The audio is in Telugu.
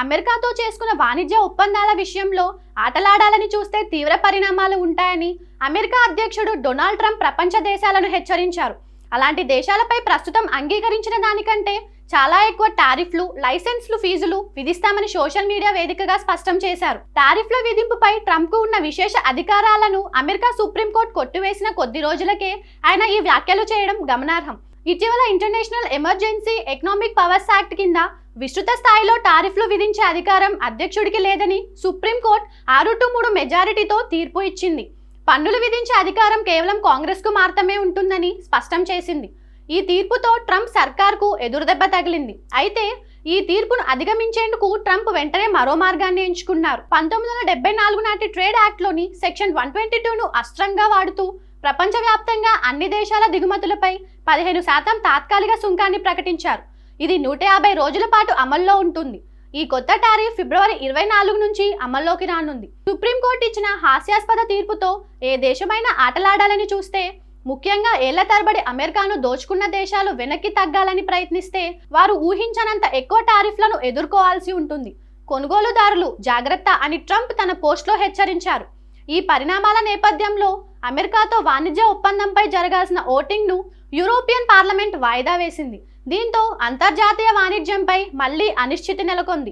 అమెరికాతో చేసుకున్న వాణిజ్య ఒప్పందాల విషయంలో ఆటలాడాలని చూస్తే తీవ్ర పరిణామాలు ఉంటాయని అమెరికా అధ్యక్షుడు డొనాల్డ్ ట్రంప్ ప్రపంచ దేశాలను హెచ్చరించారు. అలాంటి దేశాలపై ప్రస్తుతం అంగీకరించిన దానికంటే చాలా ఎక్కువ టారిఫ్లు, లైసెన్స్లు, ఫీజులు విధిస్తామని సోషల్ మీడియా వేదికగా స్పష్టం చేశారు. టారిఫ్ల విధింపుపై ట్రంప్కు ఉన్న విశేష అధికారాలను అమెరికా సుప్రీంకోర్టు కొట్టివేసిన కొద్ది రోజులకే ఆయన ఈ వ్యాఖ్యలు చేయడం గమనార్హం. ఇటీవల international emergency economic powers act కింద విస్తృత స్థాయిలో టారిఫ్లు విధించే అధికారం అధ్యక్షుడికి లేదని సుప్రీంకోర్టు 6-3 మెజారిటీతో తీర్పు ఇచ్చింది. పన్నులు విధించే అధికారం కేవలం కాంగ్రెస్కు మాత్రమే ఉంటుందని స్పష్టం చేసింది. ఈ తీర్పుతో ట్రంప్ సర్కార్కు ఎదురుదెబ్బ తగిలింది. అయితే ఈ తీర్పును అధిగమించేందుకు ట్రంప్ వెంటనే మరో మార్గాన్ని ఎంచుకున్నారు. 1974 నాటి ట్రేడ్ యాక్ట్లోని సెక్షన్ 122ను అస్త్రంగా వాడుతూ ప్రపంచవ్యాప్తంగా అన్ని దేశాల దిగుమతులపై 15% తాత్కాలిక సుంకాన్ని ప్రకటించారు. ఇది 150 రోజుల పాటు అమల్లో ఉంటుంది. ఈ కొత్త టారిఫ్ ఫిబ్రవరి 24 నుంచి అమల్లోకి రానుంది. సుప్రీంకోర్టు ఇచ్చిన హాస్యాస్పద తీర్పుతో ఏ దేశమైనా ఆటలాడాలని చూస్తే, ముఖ్యంగా ఏళ్ల తరబడి అమెరికాను దోచుకున్న దేశాలు వెనక్కి తగ్గాలని ప్రయత్నిస్తే వారు ఊహించనంత ఎక్కువ టారిఫ్లను ఎదుర్కోవాల్సి ఉంటుంది. కొనుగోలుదారులు జాగ్రత్త అని ట్రంప్ తన పోస్ట్లో హెచ్చరించారు. ఈ పరిణామాల నేపథ్యంలో అమెరికాతో వాణిజ్య ఒప్పందంపై జరగాల్సిన ఓటింగ్ను యూరోపియన్ పార్లమెంట్ వాయిదా వేసింది. దీంతో అంతర్జాతీయ వాణిజ్యంపై మళ్లీ అనిశ్చితి నెలకొంది.